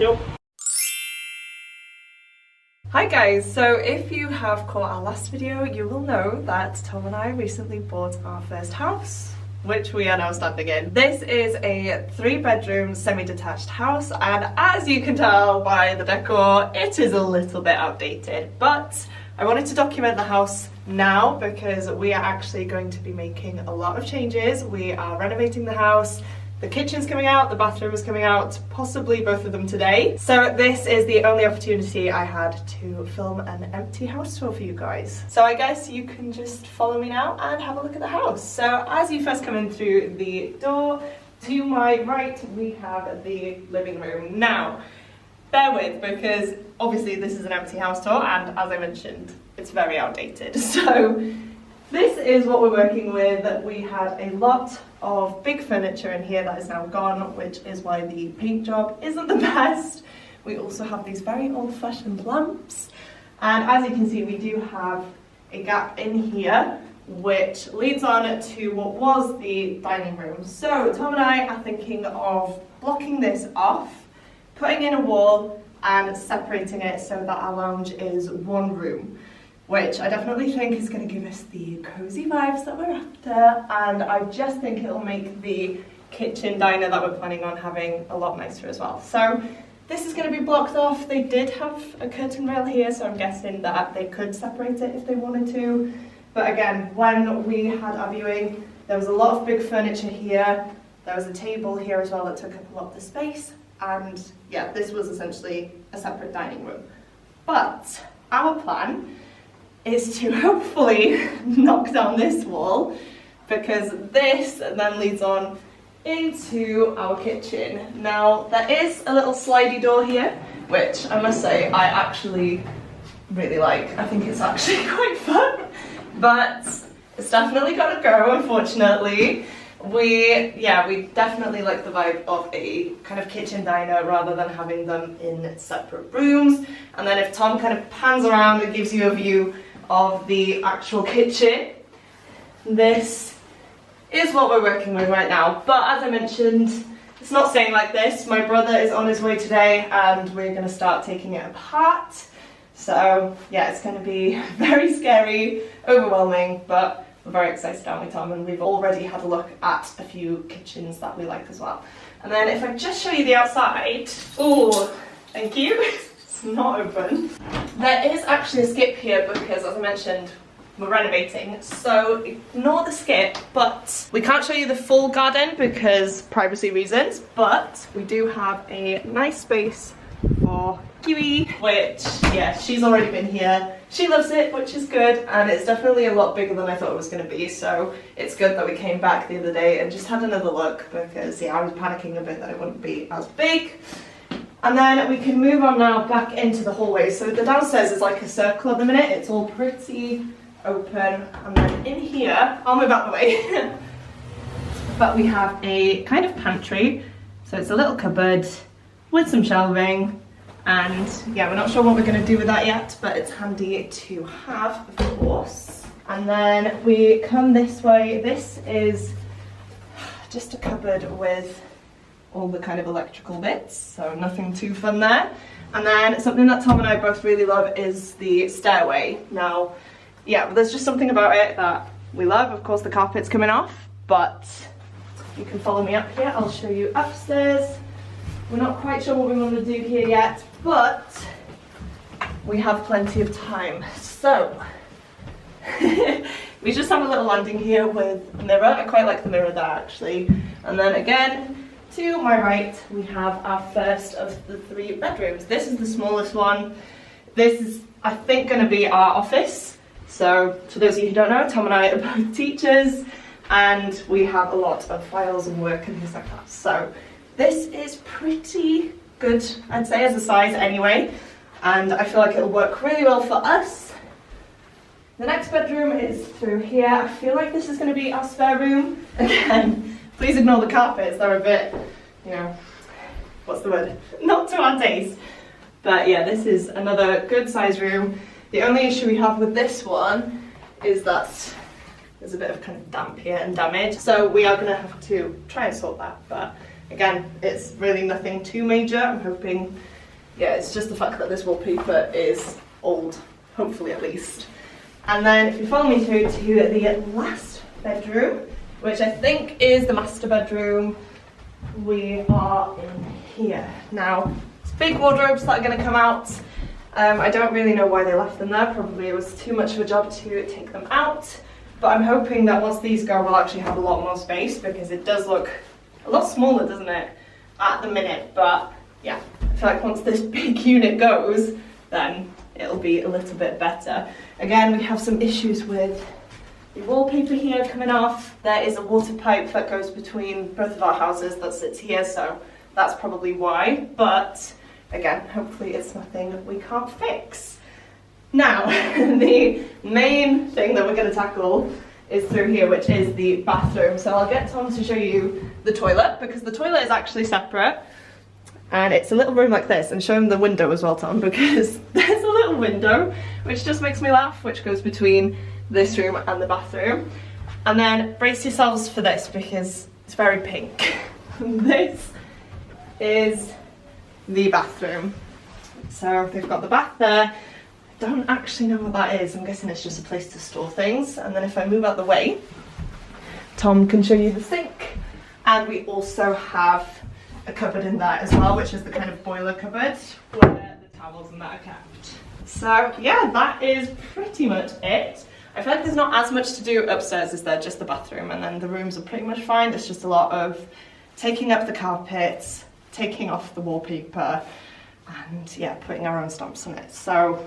Yep. Hi guys, so if you have caught our last video, you will know that Tom and I recently bought our first house, which we are now standing in. This is a 3-bedroom semi-detached house, and as you can tell by the decor, it is a little bit outdated, but I wanted to document the house now because we are actually going to be making a lot of changes. We are renovating the house. The kitchen's coming out, the bathroom is coming out, possibly both of them today. So this is the only opportunity I had to film an empty house tour for you guys. So I guess you can just follow me now and have a look at the house. So as you first come in through the door, to my right we have the living room. Now, bear with, because obviously this is an empty house tour and as I mentioned, it's very outdated. So this is what we're working with. We had a lot of big furniture in here that is now gone, which is why the paint job isn't the best. We also have these very old-fashioned lamps, and as you can see we do have a gap in here which leads on to what was the dining room. So Tom and I are thinking of blocking this off, putting in a wall and separating it so that our lounge is one room, which I definitely think is going to give us the cozy vibes that we're after, and I just think it'll make the kitchen diner that we're planning on having a lot nicer as well. So this is going to be blocked off. They did have a curtain rail here, so I'm guessing that they could separate it if they wanted to. But again, when we had our viewing, there was a lot of big furniture here. There was a table here as well that took up a lot of the space, and yeah, this was essentially a separate dining room. But our plan is to hopefully knock down this wall, because this then leads on into our kitchen. Now there is a little slidey door here, which I must say I actually really like. I think it's actually quite fun, but it's definitely got to go, unfortunately. We definitely like the vibe of a kind of kitchen diner rather than having them in separate rooms. And then if Tom kind of pans around and gives you a view of the actual kitchen, this is what we're working with right now. But as I mentioned, it's not staying like this. My brother is on his way today and we're going to start taking it apart. So yeah, it's going to be very scary, overwhelming, but we're very excited, aren't we, Tom? And we've already had a look at a few kitchens that we like as well. And then if I just show you the outside, oh, thank you. It's not open. There is actually a skip here because, as I mentioned, we're renovating, so ignore the skip, but we can't show you the full garden because privacy reasons, but we do have a nice space for Kiwi, which, yeah, she's already been here. She loves it, which is good, and it's definitely a lot bigger than I thought it was going to be, so it's good that we came back the other day and just had another look because, yeah, I was panicking a bit that it wouldn't be as big. And then we can move on now back into the hallway. So the downstairs is like a circle at the minute, it's all pretty open, and then in here, I'll move out the way, but we have a kind of pantry, so it's a little cupboard with some shelving, and yeah, we're not sure what we're going to do with that yet, but it's handy to have, of course. And then we come this way. This is just a cupboard with all the kind of electrical bits, so nothing too fun there. And then something that Tom and I both really love is the stairway. Now, yeah, there's just something about it that we love. Of course, the carpet's coming off, but you can follow me up here. I'll show you upstairs. We're not quite sure what we want to do here yet, but we have plenty of time. So, we just have a little landing here with a mirror. I quite like the mirror there, actually. And then again, to my right, we have our first of the 3 bedrooms. This is the smallest one. This is, I think, going to be our office. So, for those of you who don't know, Tom and I are both teachers, and we have a lot of files and work and things like that. So, this is pretty good, I'd say, as a size anyway, and I feel like it'll work really well for us. The next bedroom is through here. I feel like this is going to be our spare room. Again, please ignore the carpets, they're a bit, you know, what's the word? Not to our taste. But yeah, this is another good size room. The only issue we have with this one is that there's a bit of kind of damp here and damage. So we are gonna have to try and sort that. But again, it's really nothing too major. I'm hoping, yeah, it's just the fact that this wallpaper is old, hopefully at least. And then if you follow me through to the last bedroom, which I think is the master bedroom, we are in here. Now, it's big wardrobes that are going to come out. I don't really know why they left them there. Probably it was too much of a job to take them out. But I'm hoping that once these go, we'll actually have a lot more space, because it does look a lot smaller, doesn't it, at the minute. But yeah, I feel like once this big unit goes, then it'll be a little bit better. Again, we have some issues with the wallpaper here coming off. There is a water pipe that goes between both of our houses that sits here, so that's probably why. But again, hopefully it's nothing we can't fix. Now, the main thing that we're going to tackle is through here, which is the bathroom. So I'll get Tom to show you the toilet, because the toilet is actually separate. And it's a little room like this, and show him the window as well, Tom, because there's a little window, which just makes me laugh, which goes between this room and the bathroom. And then brace yourselves for this, because it's very pink. This is the bathroom. So they've got the bath there. I don't actually know what that is. I'm guessing it's just a place to store things. And then if I move out the way, Tom can show you the sink. And we also have a cupboard in there as well, which is the kind of boiler cupboard where the towels and that are kept. So yeah, that is pretty much it. I feel like there's not as much to do upstairs as there, just the bathroom, and then the rooms are pretty much fine. It's just a lot of taking up the carpets, taking off the wallpaper, and yeah, putting our own stamps on it. So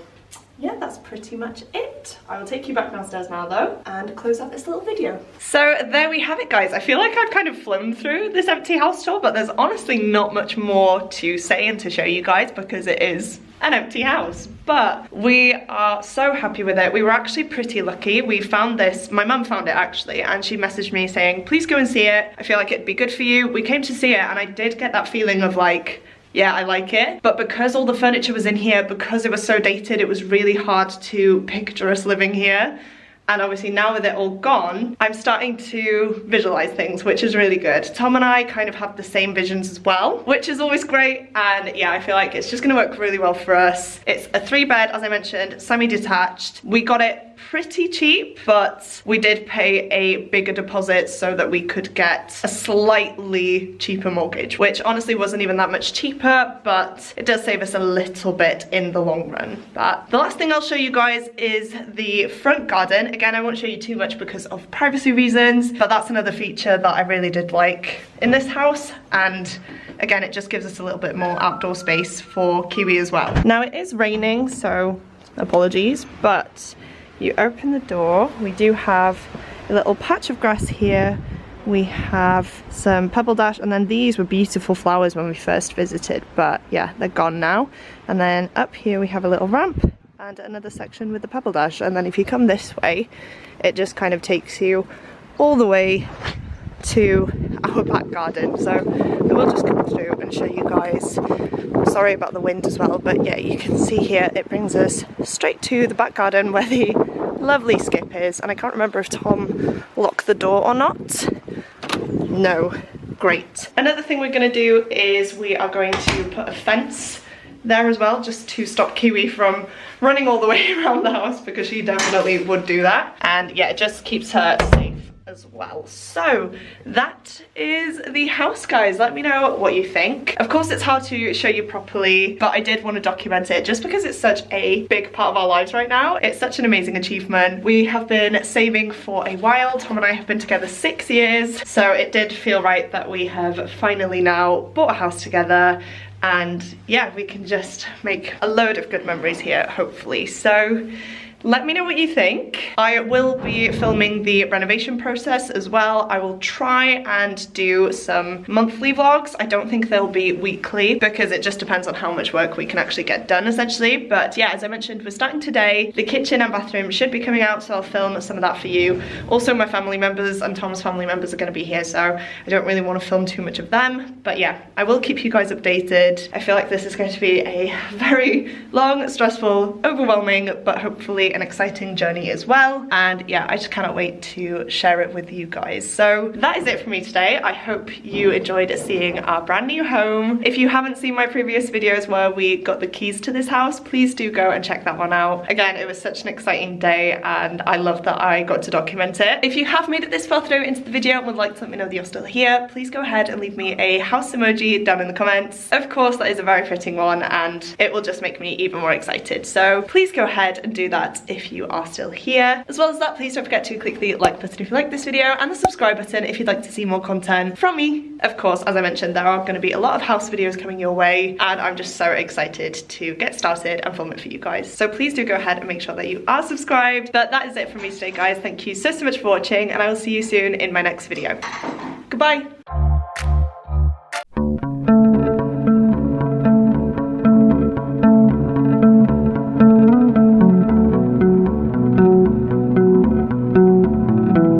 yeah, that's pretty much it. I will take you back downstairs now though and close out this little video. So there we have it, guys. I feel like I've kind of flown through this empty house tour, but there's honestly not much more to say and to show you guys, because it is an empty house. But we are so happy with it. We were actually pretty lucky. We found this, my mum found it actually, and she messaged me saying, please go and see it. I feel like it'd be good for you. We came to see it, and I did get that feeling of like, yeah, I like it. But because all the furniture was in here, because it was so dated, it was really hard to picture us living here. And obviously now with it all gone, I'm starting to visualize things, which is really good. Tom and I kind of have the same visions as well, which is always great. And yeah, I feel like it's just gonna work really well for us. It's a 3-bed, as I mentioned, semi-detached. We got it pretty cheap, but we did pay a bigger deposit so that we could get a slightly cheaper mortgage, which honestly wasn't even that much cheaper, but it does save us a little bit in the long run. But the last thing I'll show you guys is the front garden. Again, I won't show you too much because of privacy reasons, but that's another feature that I really did like in this house. And again, it just gives us a little bit more outdoor space for Kiwi as well. Now it is raining, so apologies, but you open the door, we do have a little patch of grass here, we have some pebble dash, and then these were beautiful flowers when we first visited, but yeah, they're gone now. And then up here we have a little ramp and another section with the pebble dash, and then if you come this way, it just kind of takes you all the way to our back garden. So I will just come through and show you guys. Sorry about the wind as well, but yeah, you can see here it brings us straight to the back garden where the lovely skip is. And I can't remember if Tom locked the door or not. No. Great. Another thing we're going to do is we are going to put a fence there as well, just to stop Kiwi from running all the way around the house, because she definitely would do that. And yeah, it just keeps her safe as well. So that is the house, guys. Let me know what you think. Of course, it's hard to show you properly, but I did want to document it just because it's such a big part of our lives right now. It's such an amazing achievement. We have been saving for a while. Tom and I have been together 6 years, so it did feel right that we have finally now bought a house together. And yeah, we can just make a load of good memories here, hopefully. So let me know what you think. I will be filming the renovation process as well. I will try and do some monthly vlogs. I don't think they'll be weekly because it just depends on how much work we can actually get done, essentially. But yeah, as I mentioned, we're starting today. The kitchen and bathroom should be coming out, so I'll film some of that for you. Also, my family members and Tom's family members are going to be here, so I don't really want to film too much of them. But yeah, I will keep you guys updated. I feel like this is going to be a very long, stressful, overwhelming, but hopefully an exciting journey as well, and yeah, I just cannot wait to share it with you guys. So that is it for me today. I hope you enjoyed seeing our brand new home. If you haven't seen my previous videos where we got the keys to this house, please do go and check that one out. Again, it was such an exciting day and I love that I got to document it. If you have made it this far through into the video and would like to let me know that you're still here, please go ahead and leave me a house emoji down in the comments. Of course, that is a very fitting one and it will just make me even more excited. So please go ahead and do that if you are still here. As well as that, please don't forget to click the like button if you like this video and the subscribe button if you'd like to see more content from me. Of course, as I mentioned, there are going to be a lot of house videos coming your way and I'm just so excited to get started and film it for you guys. So please do go ahead and make sure that you are subscribed. But that is it from me today, guys. Thank you so much for watching and I will see you soon in my next video. Goodbye.